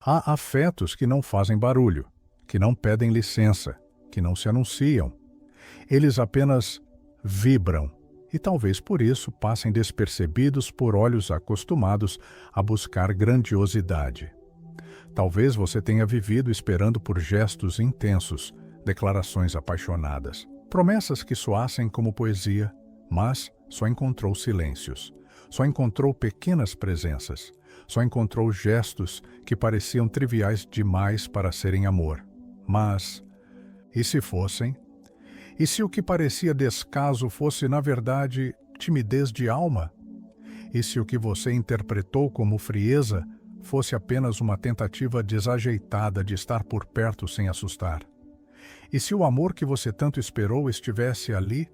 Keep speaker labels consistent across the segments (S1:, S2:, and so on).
S1: Há afetos que não fazem barulho, que não pedem licença, que não se anunciam. Eles apenas vibram e talvez por isso passem despercebidos por olhos acostumados a buscar grandiosidade. Talvez você tenha vivido esperando por gestos intensos, declarações apaixonadas, promessas que soassem como poesia, mas só encontrou silêncios, só encontrou pequenas presenças, só encontrou gestos que pareciam triviais demais para serem amor. Mas, e se fossem? E se o que parecia descaso fosse, na verdade, timidez de alma? E se o que você interpretou como frieza fosse apenas uma tentativa desajeitada de estar por perto sem assustar? E se o amor que você tanto esperou estivesse ali,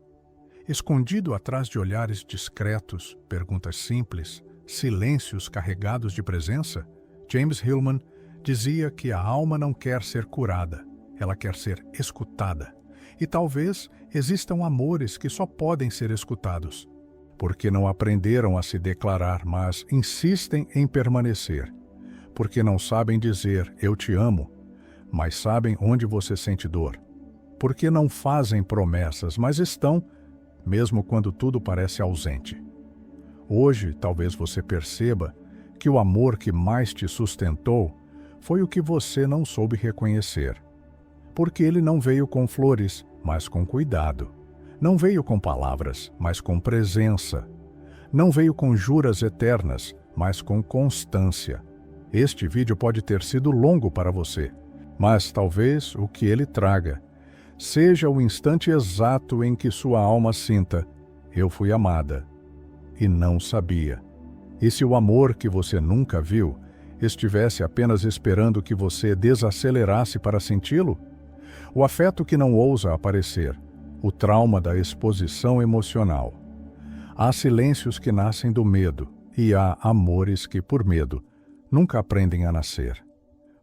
S1: escondido atrás de olhares discretos, perguntas simples, silêncios carregados de presença? James Hillman dizia que a alma não quer ser curada, ela quer ser escutada. E talvez existam amores que só podem ser escutados, porque não aprenderam a se declarar, mas insistem em permanecer, porque não sabem dizer "eu te amo", mas sabem onde você sente dor, porque não fazem promessas, mas estão, mesmo quando tudo parece ausente. Hoje, talvez você perceba que o amor que mais te sustentou foi o que você não soube reconhecer. Porque ele não veio com flores, mas com cuidado. Não veio com palavras, mas com presença. Não veio com juras eternas, mas com constância. Este vídeo pode ter sido longo para você, mas talvez o que ele traga seja o instante exato em que sua alma sinta: eu fui amada e não sabia. E se o amor que você nunca viu estivesse apenas esperando que você desacelerasse para senti-lo? O afeto que não ousa aparecer, o trauma da exposição emocional. Há silêncios que nascem do medo e há amores que, por medo, nunca aprendem a nascer.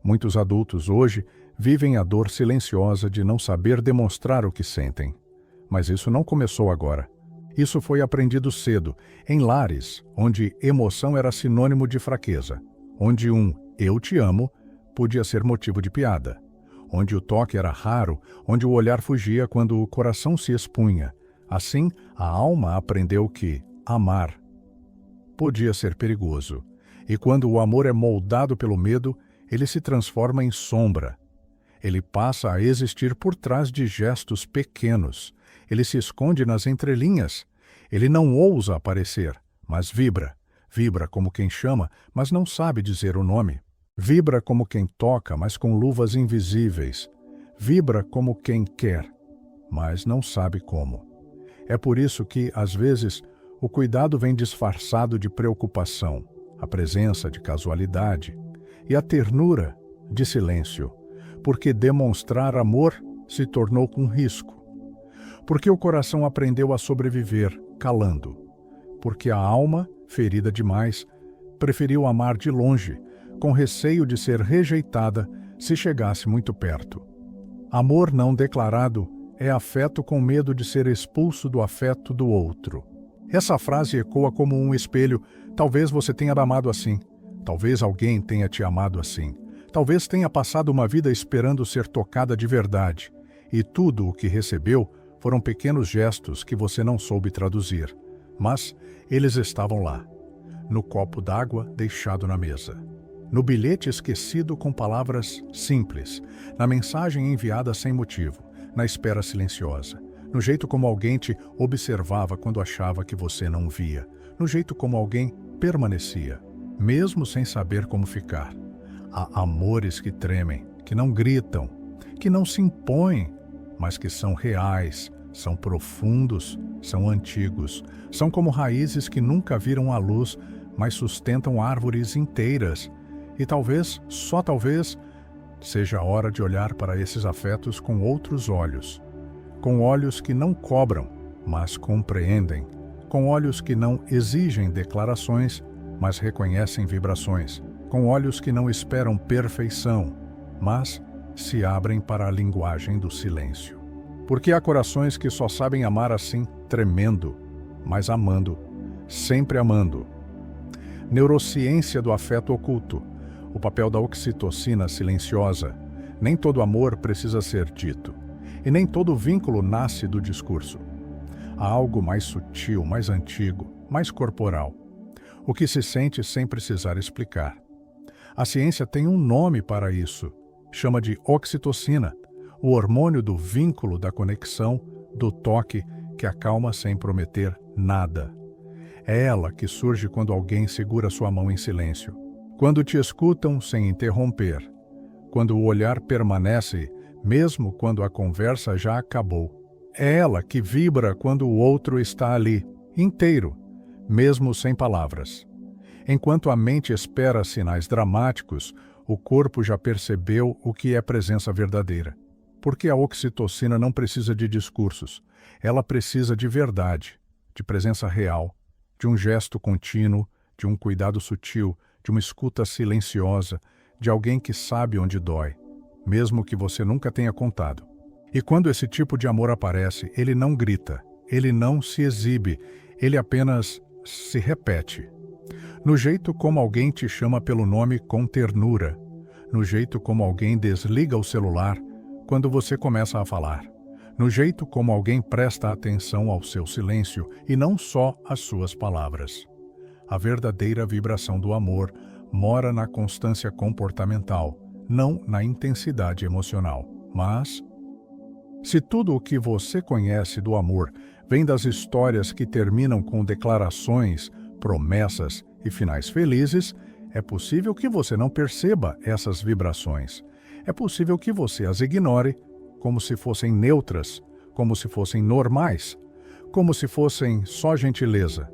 S1: Muitos adultos hoje vivem a dor silenciosa de não saber demonstrar o que sentem. Mas isso não começou agora. Isso foi aprendido cedo, em lares onde emoção era sinônimo de fraqueza, onde um "eu te amo" podia ser motivo de piada, onde o toque era raro, onde o olhar fugia quando o coração se expunha. Assim, a alma aprendeu que amar podia ser perigoso. E quando o amor é moldado pelo medo, ele se transforma em sombra. Ele passa a existir por trás de gestos pequenos. Ele se esconde nas entrelinhas. Ele não ousa aparecer, mas vibra. Vibra como quem chama, mas não sabe dizer o nome. Vibra como quem toca, mas com luvas invisíveis. Vibra como quem quer, mas não sabe como. É por isso que, às vezes, o cuidado vem disfarçado de preocupação, a presença de casualidade e a ternura de silêncio, porque demonstrar amor se tornou com risco. Porque o coração aprendeu a sobreviver calando. Porque a alma, ferida demais, preferiu amar de longe, com receio de ser rejeitada se chegasse muito perto. Amor não declarado é afeto com medo de ser expulso do afeto do outro. Essa frase ecoa como um espelho. Talvez você tenha amado assim. Talvez alguém tenha te amado assim. Talvez tenha passado uma vida esperando ser tocada de verdade. E tudo o que recebeu foram pequenos gestos que você não soube traduzir. Mas eles estavam lá, no copo d'água deixado na mesa, no bilhete esquecido com palavras simples, na mensagem enviada sem motivo, na espera silenciosa, no jeito como alguém te observava quando achava que você não via, no jeito como alguém permanecia, mesmo sem saber como ficar. Há amores que tremem, que não gritam, que não se impõem, mas que são reais, são profundos, são antigos, são como raízes que nunca viram a luz, mas sustentam árvores inteiras. E talvez, só talvez, seja a hora de olhar para esses afetos com outros olhos. Com olhos que não cobram, mas compreendem. Com olhos que não exigem declarações, mas reconhecem vibrações. Com olhos que não esperam perfeição, mas se abrem para a linguagem do silêncio. Porque há corações que só sabem amar assim, tremendo, mas amando, sempre amando. Neurociência do afeto oculto. O papel da oxitocina silenciosa. Nem todo amor precisa ser dito. E nem todo vínculo nasce do discurso. Há algo mais sutil, mais antigo, mais corporal. O que se sente sem precisar explicar. A ciência tem um nome para isso. Chama de oxitocina, o hormônio do vínculo, da conexão, do toque que acalma sem prometer nada. É ela que surge quando alguém segura sua mão em silêncio. Quando te escutam sem interromper. Quando o olhar permanece, mesmo quando a conversa já acabou. É ela que vibra quando o outro está ali, inteiro, mesmo sem palavras. Enquanto a mente espera sinais dramáticos, o corpo já percebeu o que é presença verdadeira. Porque a oxitocina não precisa de discursos. Ela precisa de verdade, de presença real, de um gesto contínuo, de um cuidado sutil, de uma escuta silenciosa, de alguém que sabe onde dói, mesmo que você nunca tenha contado. E quando esse tipo de amor aparece, ele não grita, ele não se exibe, ele apenas se repete. No jeito como alguém te chama pelo nome com ternura, no jeito como alguém desliga o celular quando você começa a falar, no jeito como alguém presta atenção ao seu silêncio e não só às suas palavras. A verdadeira vibração do amor mora na constância comportamental, não na intensidade emocional. Mas, se tudo o que você conhece do amor vem das histórias que terminam com declarações, promessas e finais felizes, é possível que você não perceba essas vibrações. É possível que você as ignore como se fossem neutras, como se fossem normais, como se fossem só gentileza.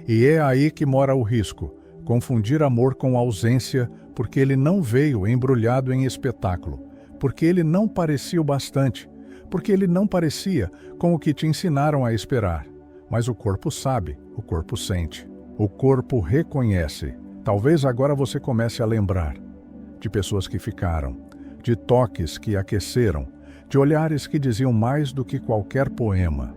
S1: E é aí que mora o risco, confundir amor com ausência, porque ele não veio embrulhado em espetáculo, porque ele não parecia o bastante, porque ele não parecia com o que te ensinaram a esperar. Mas o corpo sabe, o corpo sente, o corpo reconhece. Talvez agora você comece a lembrar de pessoas que ficaram, de toques que aqueceram, de olhares que diziam mais do que qualquer poema.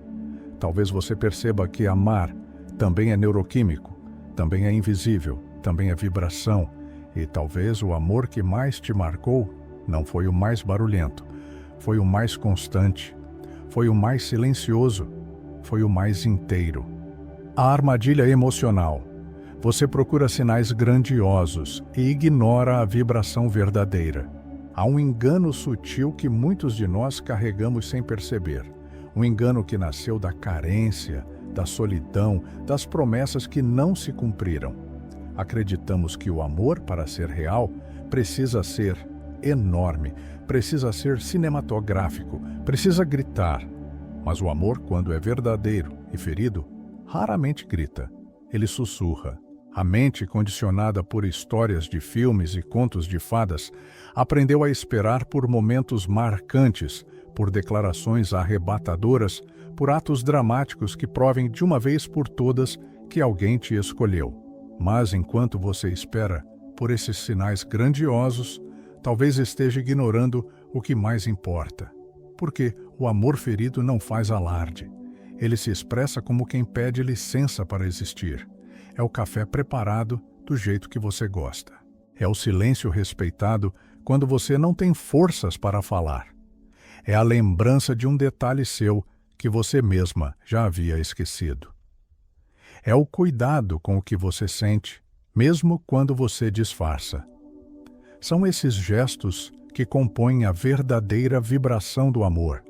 S1: Talvez você perceba que amar também é neuroquímico, também é invisível, também é vibração, e talvez o amor que mais te marcou não foi o mais barulhento, foi o mais constante, foi o mais silencioso, foi o mais inteiro. A armadilha emocional. Você procura sinais grandiosos e ignora a vibração verdadeira. Há um engano sutil que muitos de nós carregamos sem perceber. Um engano que nasceu da carência, da solidão, das promessas que não se cumpriram. Acreditamos que o amor, para ser real, precisa ser enorme, precisa ser cinematográfico, precisa gritar. Mas o amor, quando é verdadeiro e ferido, raramente grita. Ele sussurra. A mente, condicionada por histórias de filmes e contos de fadas, aprendeu a esperar por momentos marcantes, por declarações arrebatadoras, por atos dramáticos que provem de uma vez por todas que alguém te escolheu. Mas enquanto você espera por esses sinais grandiosos, talvez esteja ignorando o que mais importa. Porque o amor ferido não faz alarde. Ele se expressa como quem pede licença para existir. É o café preparado do jeito que você gosta. É o silêncio respeitado quando você não tem forças para falar. É a lembrança de um detalhe seu que você mesma já havia esquecido. É o cuidado com o que você sente, mesmo quando você disfarça. São esses gestos que compõem a verdadeira vibração do amor.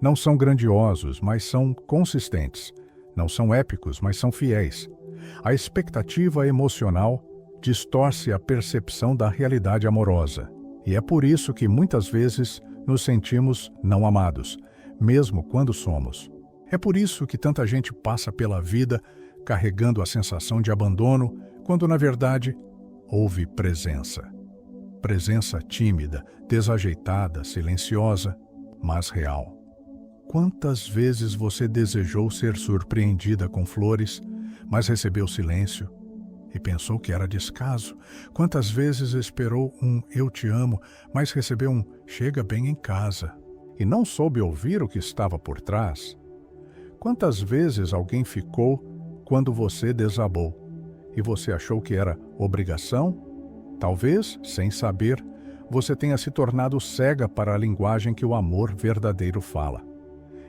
S1: Não são grandiosos, mas são consistentes. Não são épicos, mas são fiéis. A expectativa emocional distorce a percepção da realidade amorosa. E é por isso que muitas vezes nos sentimos não amados, mesmo quando somos. É por isso que tanta gente passa pela vida carregando a sensação de abandono, quando na verdade houve presença. Presença tímida, desajeitada, silenciosa, mas real. Quantas vezes você desejou ser surpreendida com flores, mas recebeu silêncio e pensou que era descaso? Quantas vezes esperou um "eu te amo", mas recebeu um "chega bem em casa" e não soube ouvir o que estava por trás? Quantas vezes alguém ficou quando você desabou e você achou que era obrigação? Talvez, sem saber, você tenha se tornado cega para a linguagem que o amor verdadeiro fala.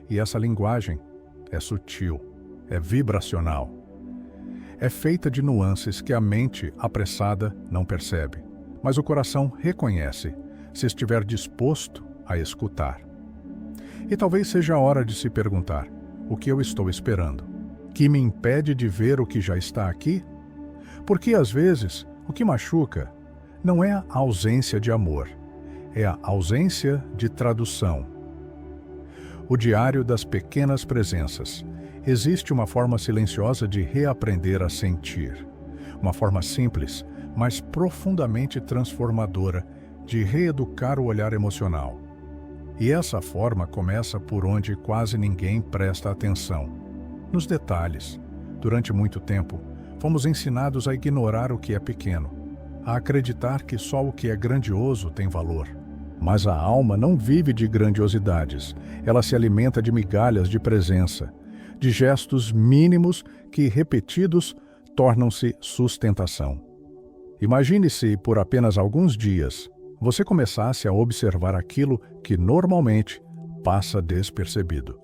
S1: E essa linguagem é sutil, é vibracional. É feita de nuances que a mente apressada não percebe, mas o coração reconhece, se estiver disposto a escutar. E talvez seja a hora de se perguntar: o que eu estou esperando? Que me impede de ver o que já está aqui? Porque às vezes o que machuca não é a ausência de amor, é a ausência de tradução. O diário das pequenas presenças. Existe uma forma silenciosa de reaprender a sentir. Uma forma simples, mas profundamente transformadora de reeducar o olhar emocional. E essa forma começa por onde quase ninguém presta atenção: nos detalhes. Durante muito tempo, fomos ensinados a ignorar o que é pequeno, a acreditar que só o que é grandioso tem valor. Mas a alma não vive de grandiosidades, ela se alimenta de migalhas de presença, de gestos mínimos que, repetidos, tornam-se sustentação. Imagine se, por apenas alguns dias, você começasse a observar aquilo que normalmente passa despercebido.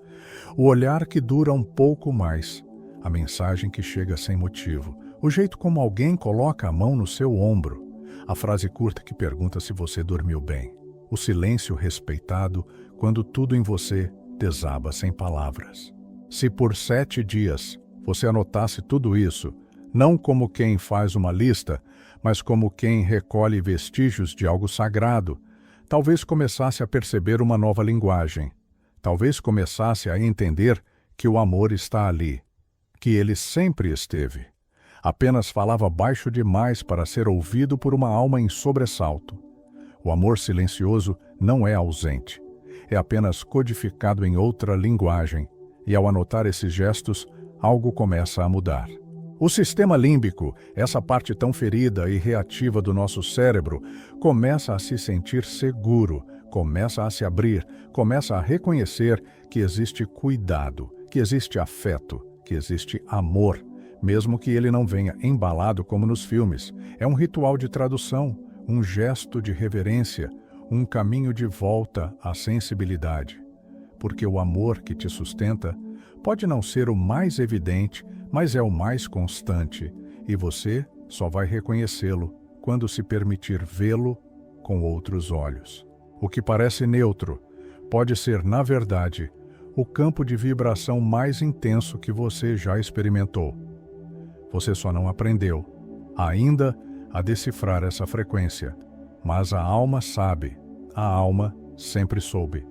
S1: O olhar que dura um pouco mais, a mensagem que chega sem motivo, o jeito como alguém coloca a mão no seu ombro, a frase curta que pergunta se você dormiu bem, o silêncio respeitado quando tudo em você desaba sem palavras. Se por 7 dias você anotasse tudo isso, não como quem faz uma lista, mas como quem recolhe vestígios de algo sagrado, talvez começasse a perceber uma nova linguagem. Talvez começasse a entender que o amor está ali, que ele sempre esteve. Apenas falava baixo demais para ser ouvido por uma alma em sobressalto. O amor silencioso não é ausente, é apenas codificado em outra linguagem, e ao anotar esses gestos, algo começa a mudar. O sistema límbico, essa parte tão ferida e reativa do nosso cérebro, começa a se sentir seguro, começa a se abrir, começa a reconhecer que existe cuidado, que existe afeto, que existe amor, mesmo que ele não venha embalado como nos filmes. É um ritual de tradução, um gesto de reverência, um caminho de volta à sensibilidade. Porque o amor que te sustenta pode não ser o mais evidente, mas é o mais constante, e você só vai reconhecê-lo quando se permitir vê-lo com outros olhos. O que parece neutro pode ser, na verdade, o campo de vibração mais intenso que você já experimentou. Você só não aprendeu ainda a decifrar essa frequência, mas a alma sabe, a alma sempre soube.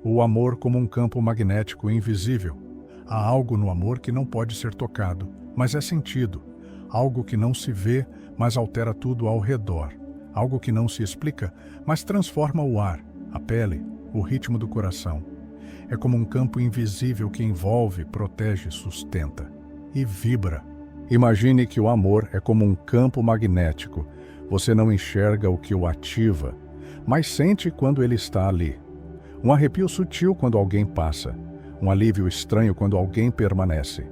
S1: O amor como um campo magnético invisível. Há algo no amor que não pode ser tocado, mas é sentido. Algo que não se vê, mas altera tudo ao redor. Algo que não se explica, mas transforma o ar, a pele, o ritmo do coração. É como um campo invisível que envolve, protege, sustenta e vibra. Imagine que o amor é como um campo magnético. Você não enxerga o que o ativa, mas sente quando ele está ali. Um arrepio sutil quando alguém passa, um alívio estranho quando alguém permanece,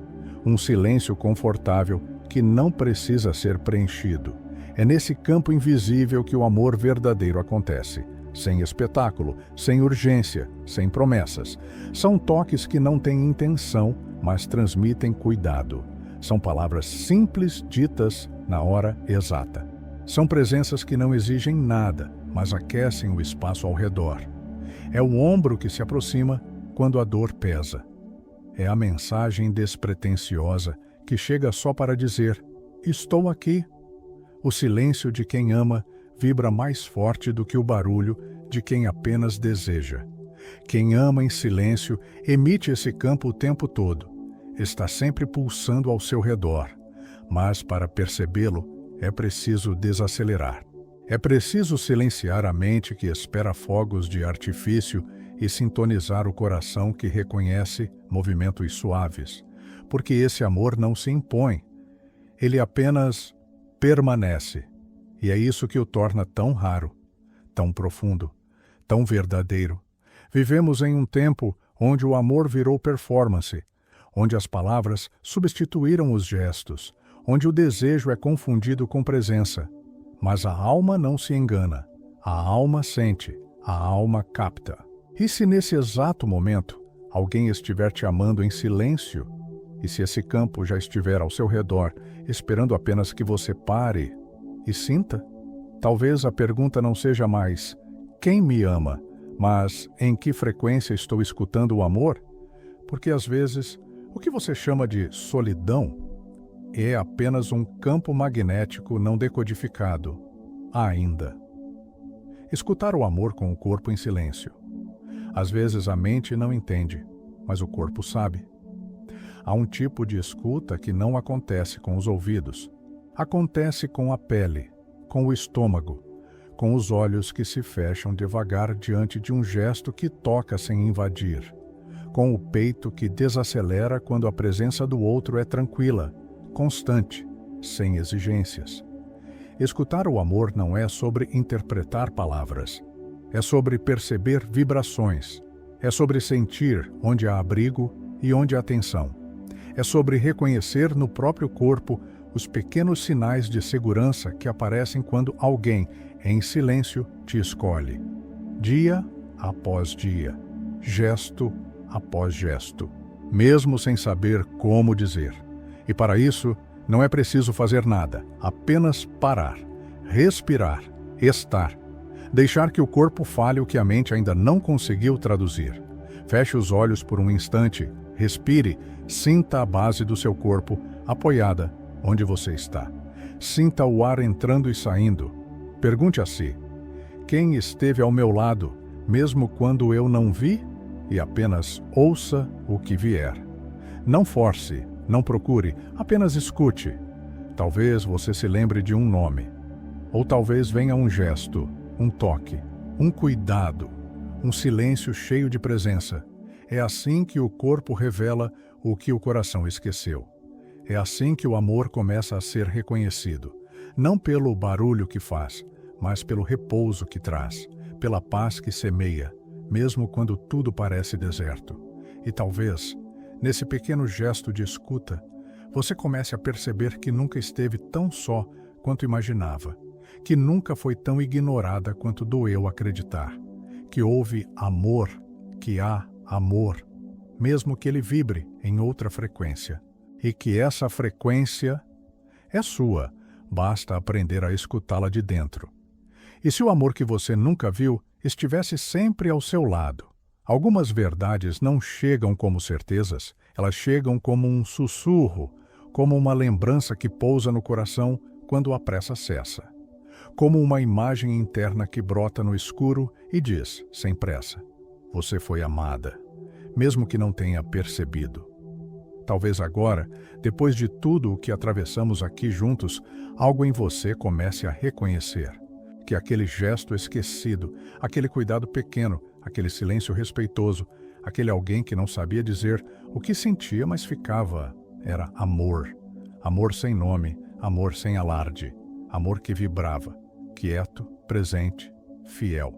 S1: um silêncio confortável que não precisa ser preenchido. É nesse campo invisível que o amor verdadeiro acontece, sem espetáculo, sem urgência, sem promessas. São toques que não têm intenção, mas transmitem cuidado. São palavras simples ditas na hora exata. São presenças que não exigem nada, mas aquecem o espaço ao redor. É o ombro que se aproxima quando a dor pesa. É a mensagem despretensiosa que chega só para dizer: estou aqui. O silêncio de quem ama vibra mais forte do que o barulho de quem apenas deseja. Quem ama em silêncio emite esse campo o tempo todo. Está sempre pulsando ao seu redor. Mas para percebê-lo, é preciso desacelerar. É preciso silenciar a mente que espera fogos de artifício e sintonizar o coração que reconhece movimentos suaves, porque esse amor não se impõe, ele apenas permanece, e é isso que o torna tão raro, tão profundo, tão verdadeiro. Vivemos em um tempo onde o amor virou performance, onde as palavras substituíram os gestos, onde o desejo é confundido com presença. Mas a alma não se engana. A alma sente, a alma capta. E se nesse exato momento alguém estiver te amando em silêncio, e se esse campo já estiver ao seu redor, esperando apenas que você pare e sinta, talvez a pergunta não seja mais quem me ama, mas em que frequência estou escutando o amor? Porque às vezes o que você chama de solidão é apenas um campo magnético não decodificado ainda. Escutar o amor com o corpo em silêncio. Às vezes a mente não entende, mas o corpo sabe. Há um tipo de escuta que não acontece com os ouvidos. Acontece com a pele, com o estômago, com os olhos que se fecham devagar diante de um gesto que toca sem invadir, com o peito que desacelera quando a presença do outro é tranquila, constante, sem exigências. Escutar o amor não é sobre interpretar palavras. É sobre perceber vibrações. É sobre sentir onde há abrigo e onde há tensão. É sobre reconhecer no próprio corpo os pequenos sinais de segurança que aparecem quando alguém, em silêncio, te escolhe. Dia após dia, gesto após gesto, mesmo sem saber como dizer. E para isso, não é preciso fazer nada, apenas parar, respirar, estar. Deixar que o corpo fale o que a mente ainda não conseguiu traduzir. Feche os olhos por um instante, respire, sinta a base do seu corpo apoiada onde você está. Sinta o ar entrando e saindo. Pergunte a si: quem esteve ao meu lado, mesmo quando eu não vi? E apenas ouça o que vier. Não force, não procure, apenas escute. Talvez você se lembre de um nome. Ou talvez venha um gesto, um toque, um cuidado, um silêncio cheio de presença. É assim que o corpo revela o que o coração esqueceu. É assim que o amor começa a ser reconhecido, não pelo barulho que faz, mas pelo repouso que traz, pela paz que semeia, mesmo quando tudo parece deserto. E talvez, nesse pequeno gesto de escuta, você comece a perceber que nunca esteve tão só quanto imaginava, que nunca foi tão ignorada quanto doeu acreditar, que houve amor, que há amor, mesmo que ele vibre em outra frequência, e que essa frequência é sua, basta aprender a escutá-la de dentro. E se o amor que você nunca viu estivesse sempre ao seu lado? Algumas verdades não chegam como certezas, elas chegam como um sussurro, como uma lembrança que pousa no coração quando a pressa cessa. Como uma imagem interna que brota no escuro e diz, sem pressa: você foi amada, mesmo que não tenha percebido. Talvez agora, depois de tudo o que atravessamos aqui juntos, algo em você comece a reconhecer que aquele gesto esquecido, aquele cuidado pequeno, aquele silêncio respeitoso, aquele alguém que não sabia dizer o que sentia, mas ficava, era amor. Amor sem nome, amor sem alarde, amor que vibrava, quieto, presente, fiel.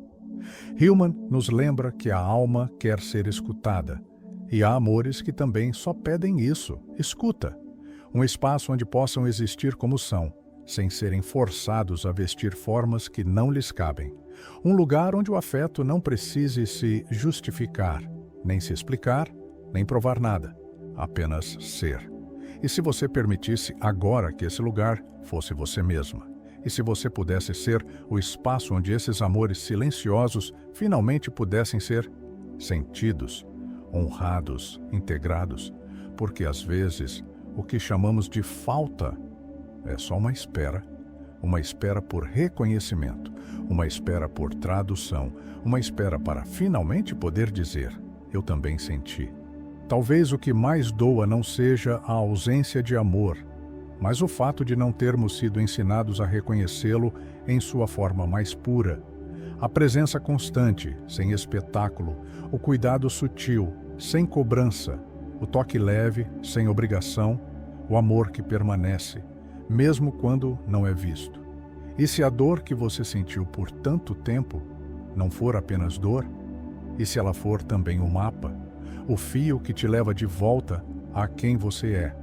S1: Hillman nos lembra que a alma quer ser escutada, e há amores que também só pedem isso, escuta. Um espaço onde possam existir como são, sem serem forçados a vestir formas que não lhes cabem. Um lugar onde o afeto não precise se justificar, nem se explicar, nem provar nada, apenas ser. E se você permitisse agora que esse lugar fosse você mesma? E se você pudesse ser o espaço onde esses amores silenciosos finalmente pudessem ser sentidos, honrados, integrados? Porque às vezes o que chamamos de falta é só uma espera por reconhecimento, uma espera por tradução, uma espera para finalmente poder dizer: eu também senti. Talvez o que mais doa não seja a ausência de amor, mas o fato de não termos sido ensinados a reconhecê-lo em sua forma mais pura. A presença constante, sem espetáculo, o cuidado sutil, sem cobrança, o toque leve, sem obrigação, o amor que permanece, mesmo quando não é visto. E se a dor que você sentiu por tanto tempo não for apenas dor, e se ela for também um mapa, o fio que te leva de volta a quem você é?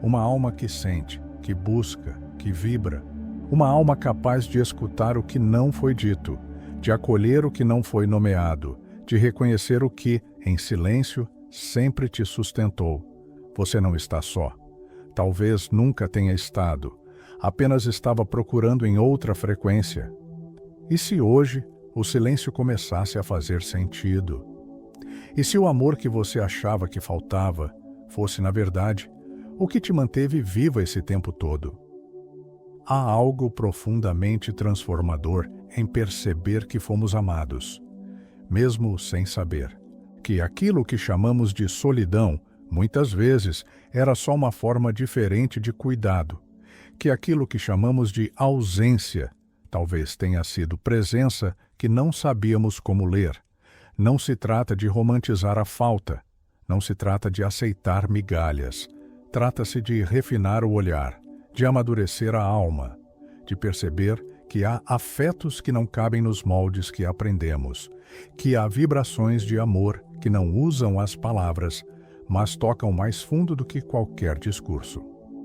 S1: Uma alma que sente, que busca, que vibra, Uma alma capaz de escutar o que não foi dito, de acolher o que não foi nomeado, de reconhecer o que, em silêncio, sempre te sustentou. Você não está só. Talvez nunca tenha estado. Apenas estava procurando em outra frequência. E se hoje o silêncio começasse a fazer sentido? E se o amor que você achava que faltava fosse, na verdade, o que te manteve viva esse tempo todo? Há algo profundamente transformador em perceber que fomos amados, mesmo sem saber, que aquilo que chamamos de solidão, muitas vezes, era só uma forma diferente de cuidado, que aquilo que chamamos de ausência, talvez tenha sido presença que não sabíamos como ler. Não se trata de romantizar a falta, não se trata de aceitar migalhas, trata-se de refinar o olhar, de amadurecer a alma, de perceber que há afetos que não cabem nos moldes que aprendemos, que há vibrações de amor que não usam as palavras, mas tocam mais fundo do que qualquer discurso.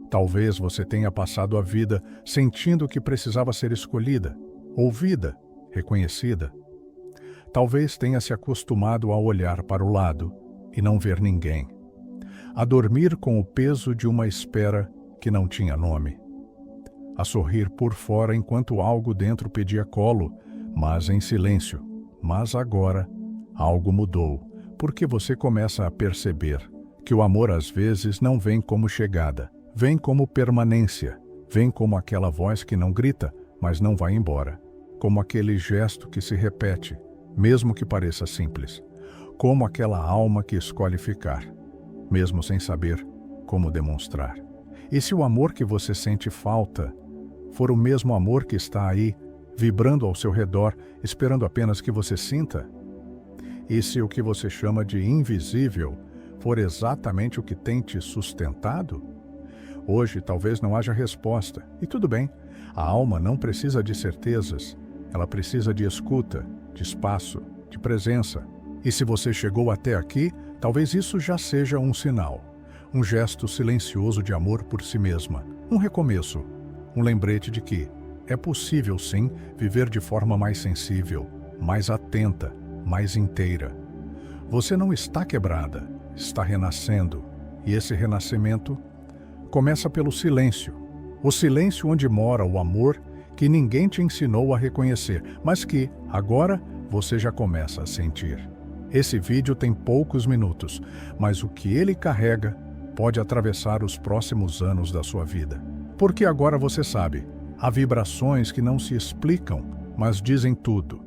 S1: Talvez você tenha passado a vida sentindo que precisava ser escolhida, ouvida, reconhecida. Talvez tenha se acostumado a olhar para o lado e não ver ninguém, a dormir com o peso de uma espera que não tinha nome, a sorrir por fora enquanto algo dentro pedia colo, mas em silêncio. Mas agora, algo mudou, porque você começa a perceber que o amor às vezes não vem como chegada, vem como permanência, vem como aquela voz que não grita, mas não vai embora, como aquele gesto que se repete, mesmo que pareça simples, como aquela alma que escolhe ficar, mesmo sem saber como demonstrar. E se o amor que você sente falta for o mesmo amor que está aí, vibrando ao seu redor, esperando apenas que você sinta? E se o que você chama de invisível for exatamente o que tem te sustentado? Hoje talvez não haja resposta, e tudo bem. A alma não precisa de certezas, ela precisa de escuta, de espaço, de presença. E se você chegou até aqui, talvez isso já seja um sinal, um gesto silencioso de amor por si mesma, um recomeço, um lembrete de que é possível sim viver de forma mais sensível, mais atenta, mais inteira. Você não está quebrada, está renascendo, e esse renascimento começa pelo silêncio, o silêncio onde mora o amor que ninguém te ensinou a reconhecer, mas que, agora, você já começa a sentir. Esse vídeo tem poucos minutos, mas o que ele carrega pode atravessar os próximos anos da sua vida. Porque agora você sabe, há vibrações que não se explicam, mas dizem tudo.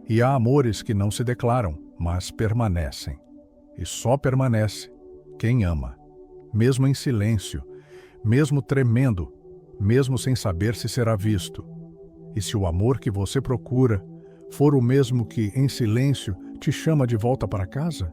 S1: E há amores que não se declaram, mas permanecem. E só permanece quem ama, mesmo em silêncio, mesmo tremendo, mesmo sem saber se será visto. E se o amor que você procura for o mesmo que, em silêncio, te chama de volta para casa?